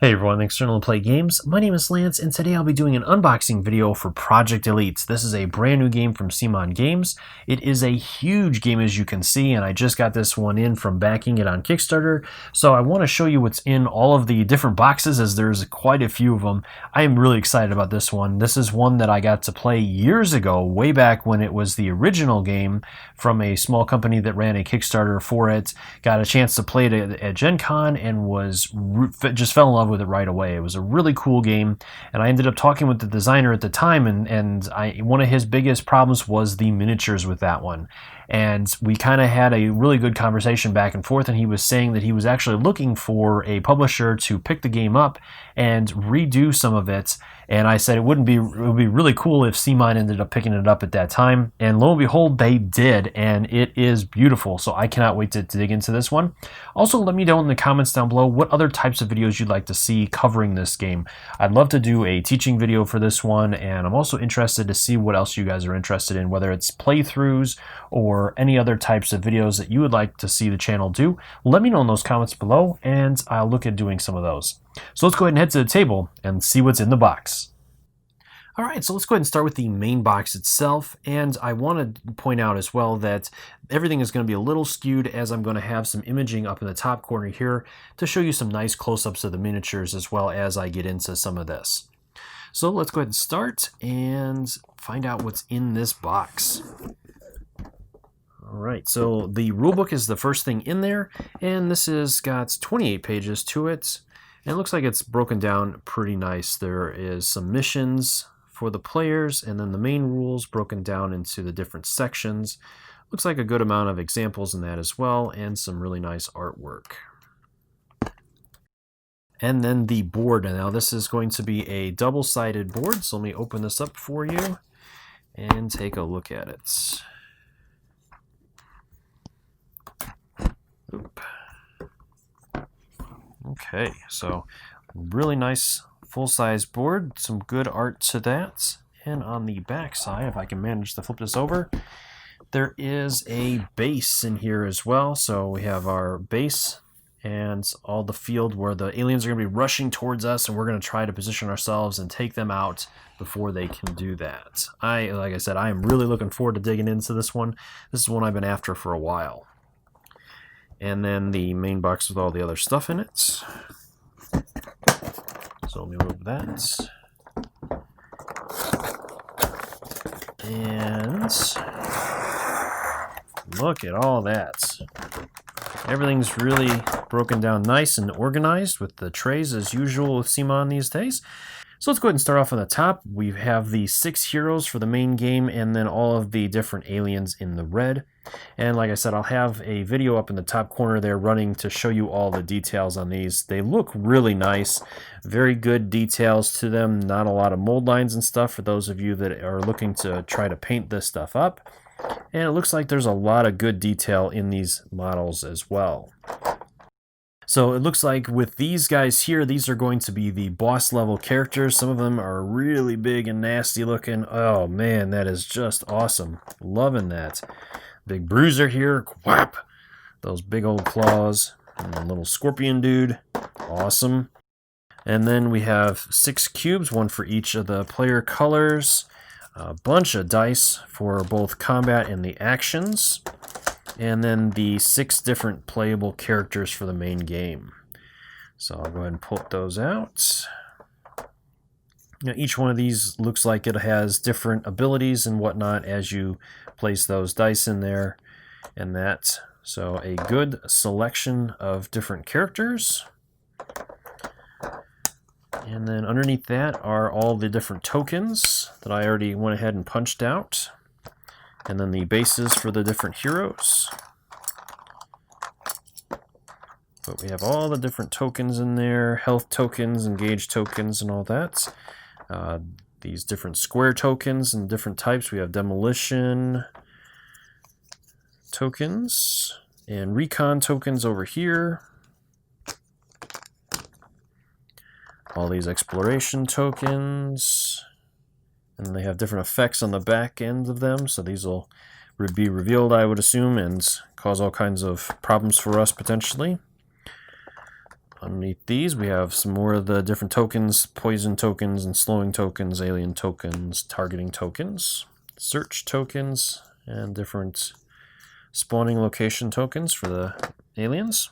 Hey everyone, thanks for tuning in to Play Games. My name is Lance, and today I'll be doing an unboxing video for Project Elite. This is a brand new game from Seaeed Games. It is a huge game, as you can see, and I just got this one in from backing it on Kickstarter. So I want to show you what's in all of the different boxes, as there's quite a few of them. I am really excited about this one. This is one that I got to play years ago, way back when it was the original game from a small company that ran a Kickstarter for it. Got a chance to play it at Gen Con and just fell in love with it right away. It was a really cool game, and I ended up talking with the designer at the time, and one of his biggest problems was the miniatures with that one. And we kind of had a really good conversation back and forth, and he was saying that he was actually looking for a publisher to pick the game up and redo some of it. And I said it would be really cool if Seaeed ended up picking it up at that time. And lo and behold, they did, and it is beautiful. So I cannot wait to dig into this one. Also, let me know in the comments down below what other types of videos you'd like to see covering this game. I'd love to do a teaching video for this one, and I'm also interested to see what else you guys are interested in, whether it's playthroughs or any other types of videos that you would like to see the channel do. Let me know in those comments below, and I'll look at doing some of those. So let's go ahead and head to the table and see what's in the box. Alright, so let's go ahead and start with the main box itself, and I want to point out as well that everything is going to be a little skewed, as I'm going to have some imaging up in the top corner here to show you some nice close-ups of the miniatures as well as I get into some of this. So let's go ahead and start and find out what's in this box. Alright, so the rulebook is the first thing in there, and this has got 28 pages to it. And it looks like it's broken down pretty nice. There is some missions for the players, and then the main rules broken down into the different sections. Looks like a good amount of examples in that as well, and some really nice artwork. And then the board. Now this is going to be a double-sided board, so let me open this up for you and take a look at it. Oop. Okay, so really nice full-size board, some good art to that. And on the back side, if I can manage to flip this over, there is a base in here as well. So we have our base and all the field where the aliens are going to be rushing towards us, and we're going to try to position ourselves and take them out before they can do that. Like I said, I am really looking forward to digging into this one. This is one I've been after for a while. And then the main box with all the other stuff in it. So let me move that. And look at all that. Everything's really broken down nice and organized with the trays as usual with Seaeed these days. So let's go ahead and start off on the top. We have the 6 heroes for the main game, and then all of the different aliens in the red. And like I said, I'll have a video up in the top corner there running to show you all the details on these. They look really nice, very good details to them, not a lot of mold lines and stuff for those of you that are looking to try to paint this stuff up. And it looks like there's a lot of good detail in these models as well. So it looks like with these guys here, these are going to be the boss level characters. Some of them are really big and nasty looking. Oh man, that is just awesome. Loving that. Big bruiser here, whap! Those big old claws. And a little scorpion dude, awesome. And then we have 6 cubes, one for each of the player colors. A bunch of dice for both combat and the actions. And then the 6 different playable characters for the main game. So I'll go ahead and pull those out. Now, each one of these looks like it has different abilities and whatnot as you place those dice in there and that. So a good selection of different characters. And then underneath that are all the different tokens that I already went ahead and punched out. And then the bases for the different heroes. But we have all the different tokens in there, health tokens, engage tokens, and all that. These different square tokens and different types. We have demolition tokens and recon tokens over here. All these exploration tokens. And they have different effects on the back end of them, so these will be revealed, I would assume, and cause all kinds of problems for us potentially. underneath these, we have some more of the different tokens, poison tokens and slowing tokens, alien tokens, targeting tokens, search tokens, and different spawning location tokens for the aliens.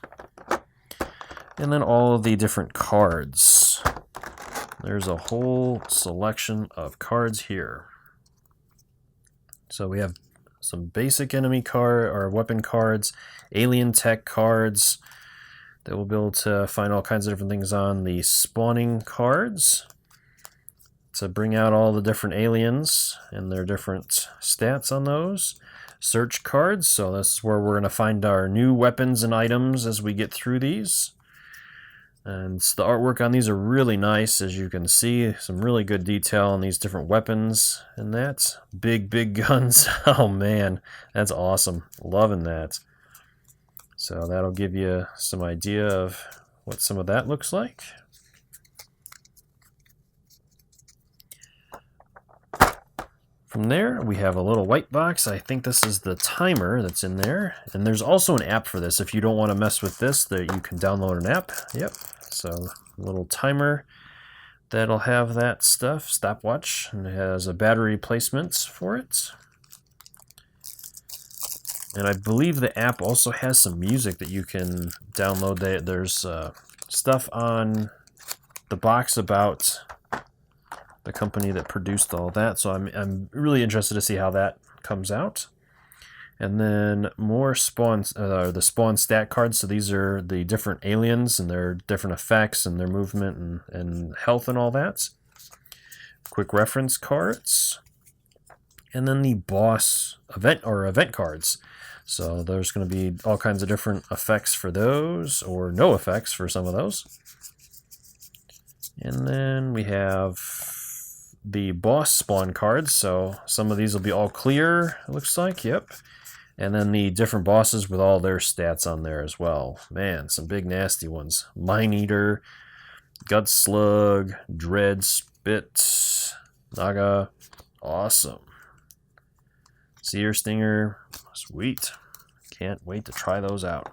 And then all of the different cards. There's a whole selection of cards here. So we have some basic enemy card or weapon cards, alien tech cards that we'll be able to find all kinds of different things on. The spawning cards to bring out all the different aliens and their different stats on those. Search cards, so this is where we're going to find our new weapons and items as we get through these. And the artwork on these are really nice, as you can see. Some really good detail on these different weapons and that. Big guns. Oh man, that's awesome. Loving that. So that'll give you some idea of what some of that looks like. From there, we have a little white box. I think this is the timer that's in there. And there's also an app for this. If you don't want to mess with this, that you can download an app. Yep. So a little timer that'll have that stuff, stopwatch, and it has a battery placement for it. And I believe the app also has some music that you can download. There's stuff on the box about the company that produced all that, so I'm really interested to see how that comes out. And then more spawns, the spawn stat cards. So these are the different aliens and their different effects and their movement and health and all that. Quick reference cards. And then the boss event cards. So there's going to be all kinds of different effects for those, or no effects for some of those. And then we have the boss spawn cards. So some of these will be all clear, it looks like. Yep. And then the different bosses with all their stats on there as well. Man, some big nasty ones. Mine Eater, Gut Slug, Dread Spit, Naga. Awesome. Seer Stinger. Sweet. Can't wait to try those out.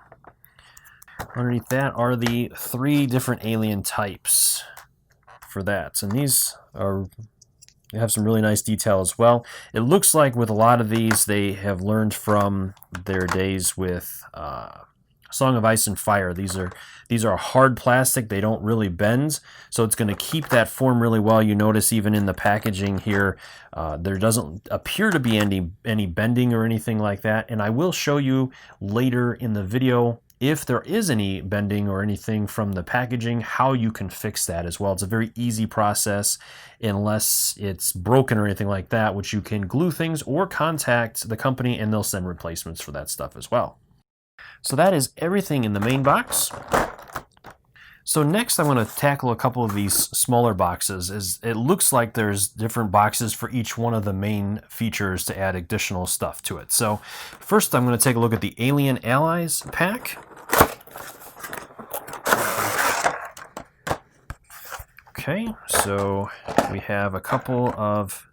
Underneath that are the 3 different alien types for that. And these have some really nice detail as well. It looks like with a lot of these, they have learned from their days with Song of Ice and Fire. These are hard plastic. They don't really bend, so it's going to keep that form really well. You notice even in the packaging here, there doesn't appear to be any bending or anything like that. And I will show you later in the video if there is any bending or anything from the packaging, how you can fix that as well. It's a very easy process unless it's broken or anything like that, which you can glue things or contact the company and they'll send replacements for that stuff as well. So that is everything in the main box. So next I'm going to tackle a couple of these smaller boxes. It looks like there's different boxes for each one of the main features to add additional stuff to it. So first I'm going to take a look at the Alien Allies pack. Okay, so we have a couple of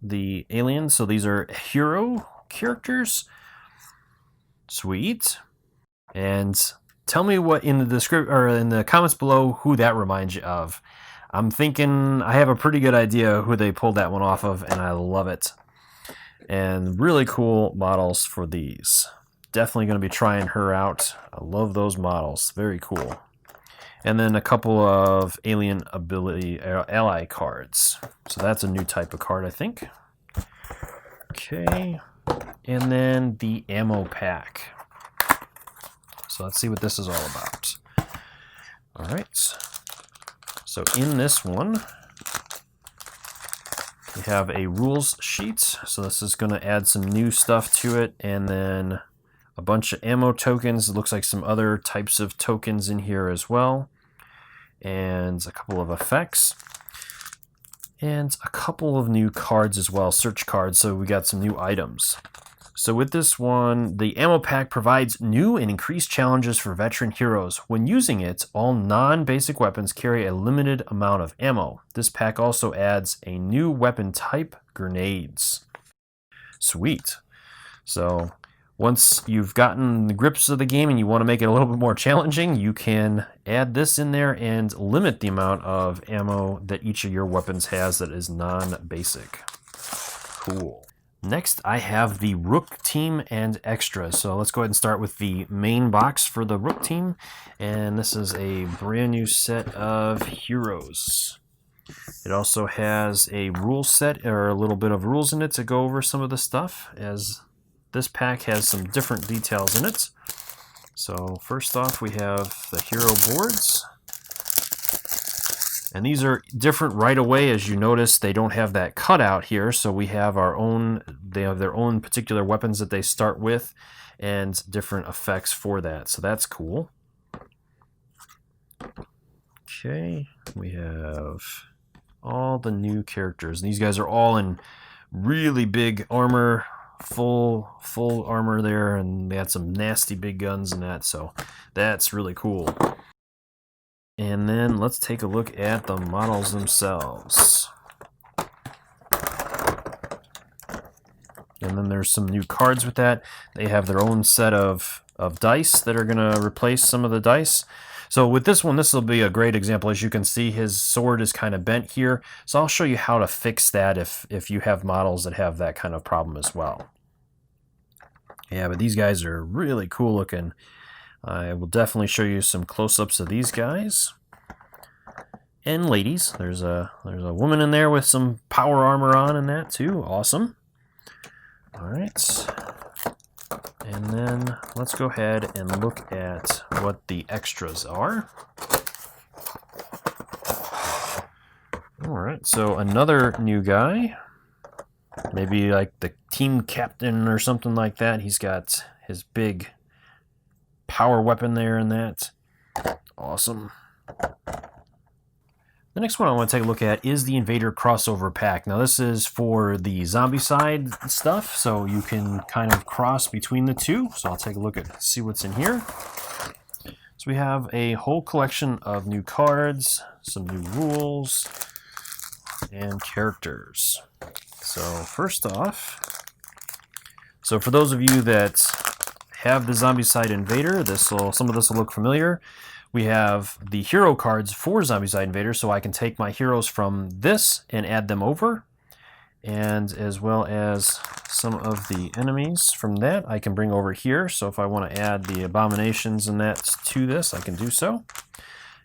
the aliens. So these are hero characters. Sweet. And tell me what in the description or in the comments below who that reminds you of. I'm thinking I have a pretty good idea who they pulled that one off of, and I love it. And really cool models for these. Definitely going to be trying her out. I love those models. Very cool. And then a couple of alien ability ally cards. So that's a new type of card, I think. Okay. And then the ammo pack. So let's see what this is all about. All right. So in this one, we have a rules sheet. So this is going to add some new stuff to it. And then a bunch of ammo tokens. It looks like some other types of tokens in here as well. And a couple of effects. And a couple of new cards as well, search cards. So we got some new items. So with this one, the ammo pack provides new and increased challenges for veteran heroes. When using it, all non-basic weapons carry a limited amount of ammo. This pack also adds a new weapon type, grenades. Sweet. So Once you've gotten the grips of the game and you want to make it a little bit more challenging, you can add this in there and limit the amount of ammo that each of your weapons has that is non-basic. Cool. Next, I have the Rook Team and Extras. So let's go ahead and start with the main box for the Rook Team. And this is a brand new set of heroes. It also has a rule set, or a little bit of rules in it to go over some of the stuff, as this pack has some different details in it. So first off, we have the hero boards. And these are different right away. As you notice, they don't have that cutout here. So we have our own, they have their own particular weapons that they start with and different effects for that. So that's cool. Okay, we have all the new characters. And these guys are all in really big armor, full armor there, and they had some nasty big guns and that, so that's really cool. And then let's take a look at the models themselves. And then there's some new cards with that. They have their own set of dice that are going to replace some of the dice. So with this one, this will be a great example. As you can see, his sword is kind of bent here. So I'll show you how to fix that if you have models that have that kind of problem as well. Yeah, but these guys are really cool looking. I will definitely show you some close-ups of these guys. And ladies, there's a woman in there with some power armor on and that too. Awesome. All right. And then let's go ahead and look at what the extras are. All right, so another new guy, maybe like the team captain or something like that. He's got his big power weapon there and that. Awesome. The next one I want to take a look at is the Invader crossover pack. Now this is for the zombie side stuff, so you can kind of cross between the two. So I'll take a look at see what's in here. So we have a whole collection of new cards, some new rules, and characters. So first off, so for those of you that have the zombie side Invader, some of this will look familiar. We have the hero cards for Zombicide Invader, so I can take my heroes from this and add them over. And as well as some of the enemies from that I can bring over here. So if I want to add the abominations and that to this, I can do so.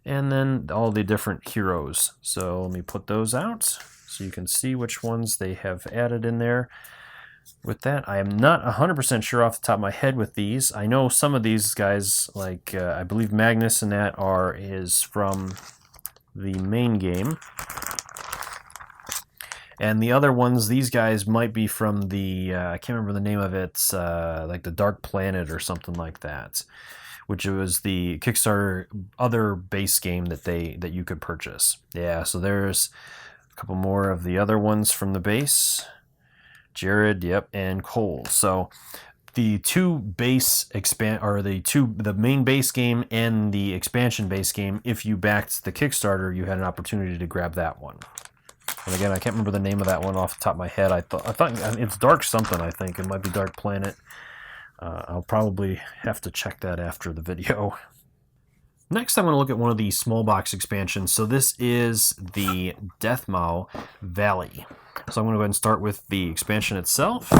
And then all the different heroes. So let me put those out so you can see which ones they have added in there. With that, I am not 100% sure off the top of my head with these. I know some of these guys, like I believe Magnus and that is from the main game. And the other ones, these guys might be from the, I can't remember the name of it, like the Dark Planet or something like that, which was the Kickstarter other base game that you could purchase. Yeah, so there's a couple more of the other ones from the base. Jared, yep, and Cole. So the two base the main base game and the expansion base game, if you backed the Kickstarter, you had an opportunity to grab that one. And again, I can't remember the name of that one off the top of my head. I thought it's Dark something, I think. It might be Dark Planet. I'll probably have to check that after the video. Next, I'm going to look at one of the small box expansions. So this is the Deathmouth Valley. So I'm going to go ahead and start with the expansion itself.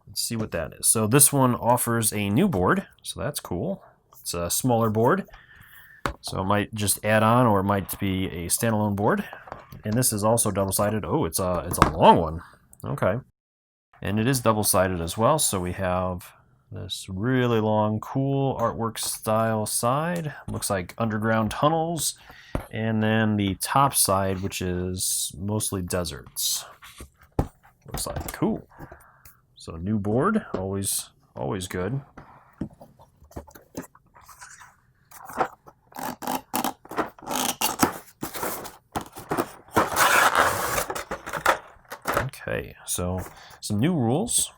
Let's see what that is. So this one offers a new board, so that's cool. It's a smaller board, so it might just add on, or it might be a standalone board. And this is also double-sided. Oh, it's a long one. Okay. And it is double-sided as well, so we have this really long, cool artwork style side. Looks like underground tunnels. And then the top side, which is mostly deserts. Looks like cool. So new board, always good. Okay, so some new rules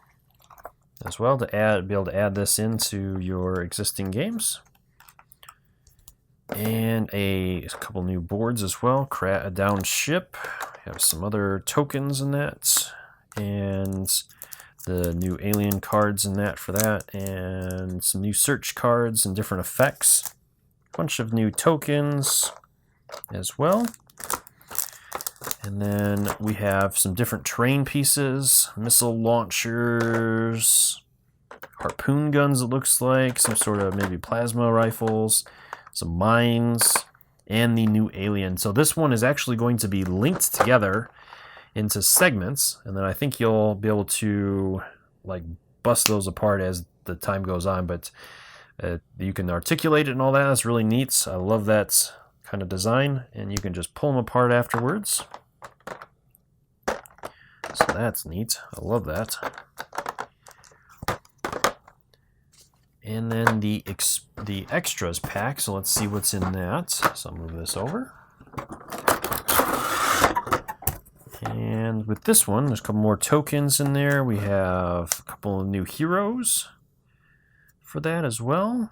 as well to be able to add this into your existing games. And a couple new boards as well. A down ship. We have some other tokens in that. And the new alien cards in that for that, and some new search cards and different effects. A bunch of new tokens as well. And then we have some different terrain pieces, missile launchers, harpoon guns it looks like, some sort of maybe plasma rifles, some mines, and the new alien. So this one is actually going to be linked together into segments, and then I think you'll be able to like bust those apart as the time goes on, but you can articulate it and all that. That's really neat. I love that kind of design, and you can just pull them apart afterwards. So that's neat. I love that. And then the extras pack. So let's see what's in that. So I'll move this over. And with this one, there's a couple more tokens in there. We have a couple of new heroes for that as well.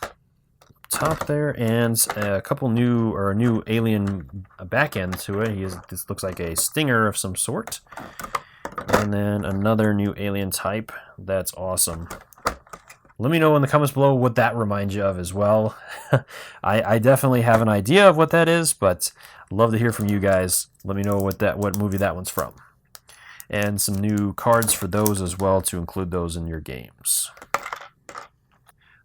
Top there, and a couple new, or a new alien back end to it. This looks like a stinger of some sort. And then another new alien type. That's awesome. Let me know in the comments below what that reminds you of as well. I definitely have an idea of what that is, but I'd love to hear from you guys. Let me know what movie that one's from. And some new cards for those as well to include those in your games.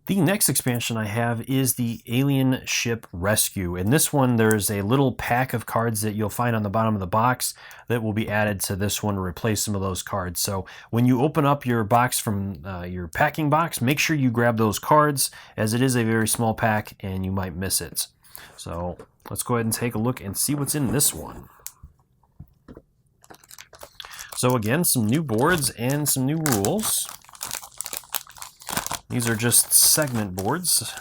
The next expansion I have is the Alien Ship Rescue. In this one, there's a little pack of cards that you'll find on the bottom of the box that will be added to this one to replace some of those cards. So when you open up your box from your packing box, make sure you grab those cards, as it is a very small pack and you might miss it. So let's go ahead and take a look and see what's in this one. So again, some new boards and some new rules. These are just segment boards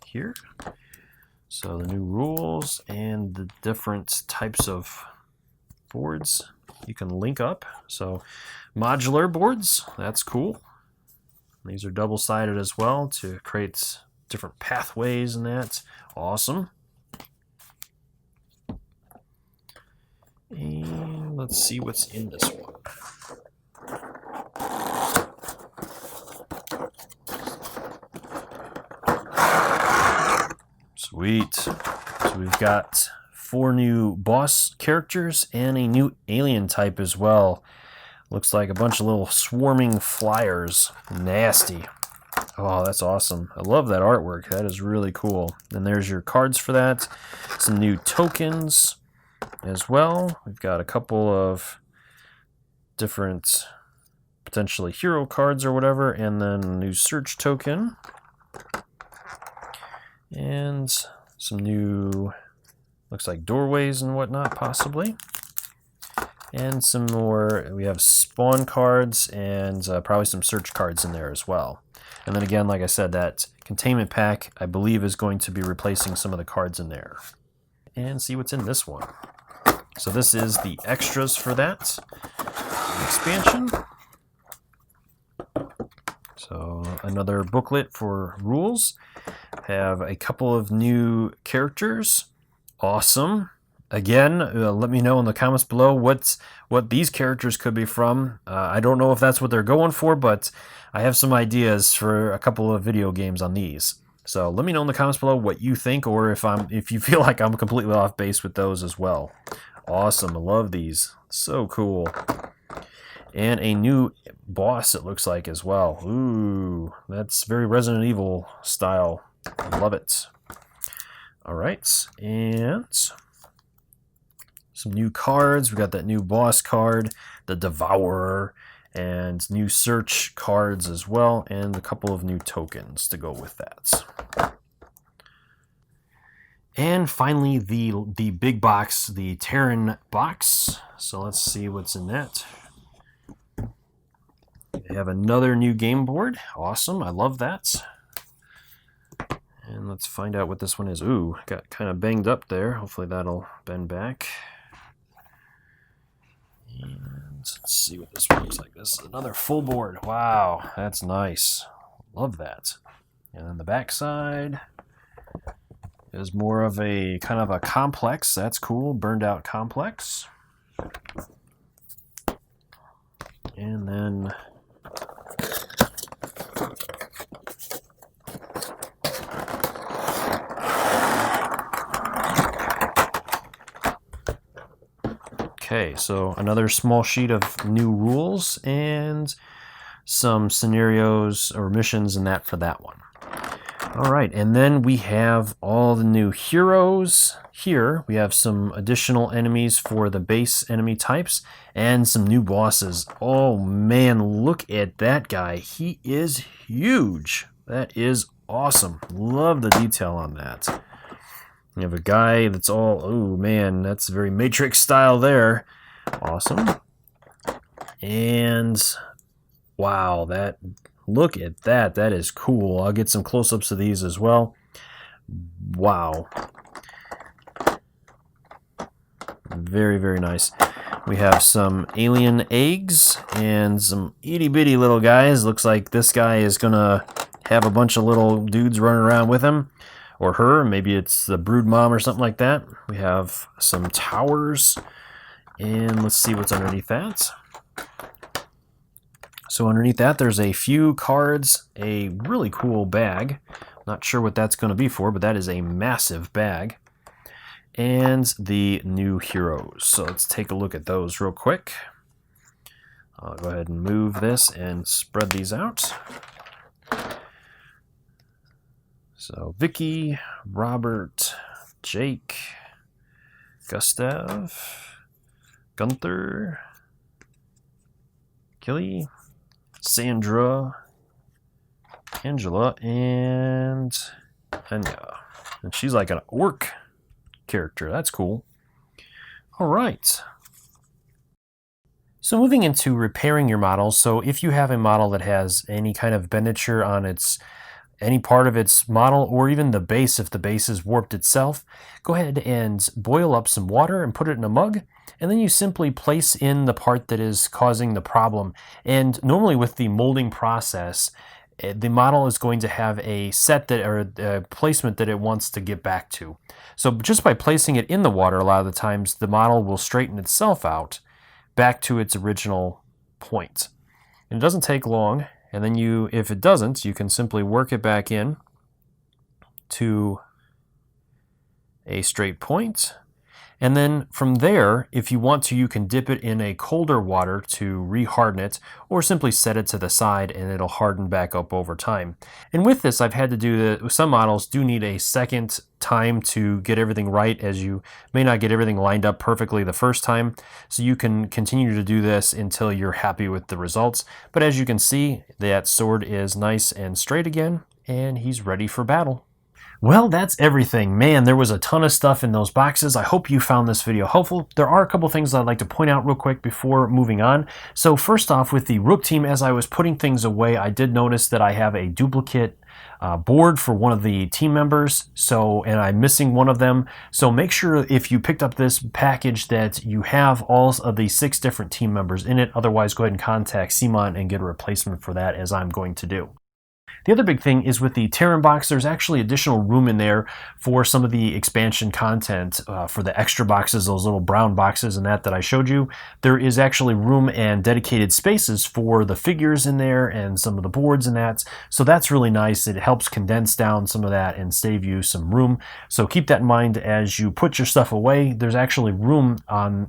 here. So the new rules and the different types of boards you can link up. So modular boards, that's cool. These are double-sided as well to create different pathways and that. Awesome. And let's see what's in this one. Sweet. So we've got 4 new boss characters and a new alien type as well. Looks like a bunch of little swarming flyers. Nasty. Oh, that's awesome. I love that artwork. That is really cool. And there's your cards for that. Some new tokens as well. We've got a couple of different potentially hero cards or whatever, and then a new search token. And some new, looks like doorways and whatnot, possibly. And some more, we have spawn cards and probably some search cards in there as well. And then again, like I said, that containment pack, I believe, is going to be replacing some of the cards in there. And see what's in this one. So this is the extras for that expansion. So another booklet for rules. Have a couple of new characters. Awesome. Again, let me know in the comments below what these characters could be from. I don't know if that's what they're going for, but I have some ideas for a couple of video games on these. So let me know in the comments below what you think, or if you feel like I'm completely off base with those as well. Awesome. I love these. So cool. And a new boss, it looks like, as well. Ooh, that's very Resident Evil style. I love it. All right, and some new cards. We got that new boss card, the Devourer, and new search cards as well, and a couple of new tokens to go with that. And finally, the big box, the Terran Box. So let's see what's in that. We have another new game board. Awesome, I love that. And let's find out what this one is. Ooh, got kind of banged up there. Hopefully that'll bend back. And let's see what this one looks like. This is another full board. Wow, that's nice. Love that. And then the back side is more of a kind of a complex. That's cool. Burned out complex. And then okay, so another small sheet of new rules and some scenarios or missions and that for that one. All right, and then we have all the new heroes here. We have some additional enemies for the base enemy types and some new bosses. Oh man, look at that guy. He is huge. That is awesome. Love the detail on that. You have a guy that's all, oh man, that's very Matrix style there. Awesome. And wow, look at that. That is cool. I'll get some close-ups of these as well. Wow. Very, very nice. We have some alien eggs and some itty-bitty little guys. Looks like this guy is going to have a bunch of little dudes running around with him. Or her. Maybe it's the brood mom or something like that. We have some towers. And let's see what's underneath that. So underneath that, there's a few cards, a really cool bag. Not sure what that's going to be for, but that is a massive bag. And the new heroes. So let's take a look at those real quick. I'll go ahead and move this and spread these out. So Vicky, Robert, Jake, Gustav, Gunther, Killy, Sandra, Angela, and Anya. And she's like an orc character. That's cool. All right. So moving into repairing your models. So if you have a model that has any kind of benditure on any part of its model, or even the base, if the base is warped itself, go ahead and boil up some water and put it in a mug, and then you simply place in the part that is causing the problem. And normally with the molding process, the model is going to have a set that, or a placement that it wants to get back to. So just by placing it in the water, a lot of the times the model will straighten itself out back to its original point. And it doesn't take long. And then if it doesn't, you can simply work it back in to a straight point. And then from there, if you want to, you can dip it in a colder water to reharden it, or simply set it to the side and it'll harden back up over time. And with this, I've had to do some models do need a second time to get everything right, as you may not get everything lined up perfectly the first time. So you can continue to do this until you're happy with the results. But as you can see, that sword is nice and straight again, and he's ready for battle. Well, that's everything. Man, there was a ton of stuff in those boxes. I hope you found this video helpful. There are a couple things I'd like to point out real quick before moving on. So first off, with the Rook Team, as I was putting things away, I did notice that I have a duplicate board for one of the team members, and I'm missing one of them. So make sure if you picked up this package that you have all of the 6 different team members in it. Otherwise, go ahead and contact Simon and get a replacement for that, as I'm going to do. The other big thing is with the Terran Box, there's actually additional room in there for some of the expansion content for the extra boxes, those little brown boxes and that I showed you. There is actually room and dedicated spaces for the figures in there and some of the boards and that. So that's really nice. It helps condense down some of that and save you some room. So keep that in mind as you put your stuff away. There's actually room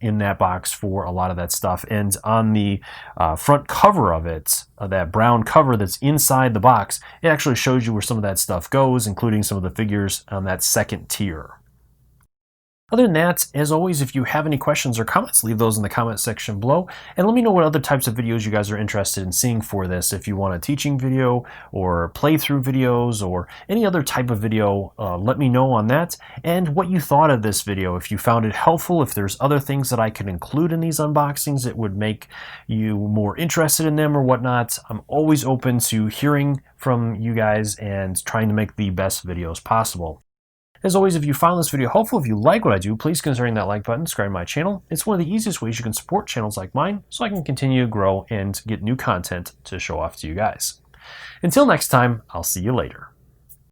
in that box for a lot of that stuff. And on the front cover of it, that brown cover that's inside the box, it actually shows you where some of that stuff goes, including some of the figures on that second tier. Other than that, as always, if you have any questions or comments, leave those in the comment section below, and let me know what other types of videos you guys are interested in seeing for this. If you want a teaching video or playthrough videos or any other type of video, let me know on that, and what you thought of this video. If you found it helpful, if there's other things that I can include in these unboxings that would make you more interested in them or whatnot, I'm always open to hearing from you guys and trying to make the best videos possible. As always, if you found this video helpful, if you like what I do, please consider hitting that like button, subscribe to my channel. It's one of the easiest ways you can support channels like mine, so I can continue to grow and get new content to show off to you guys. Until next time, I'll see you later.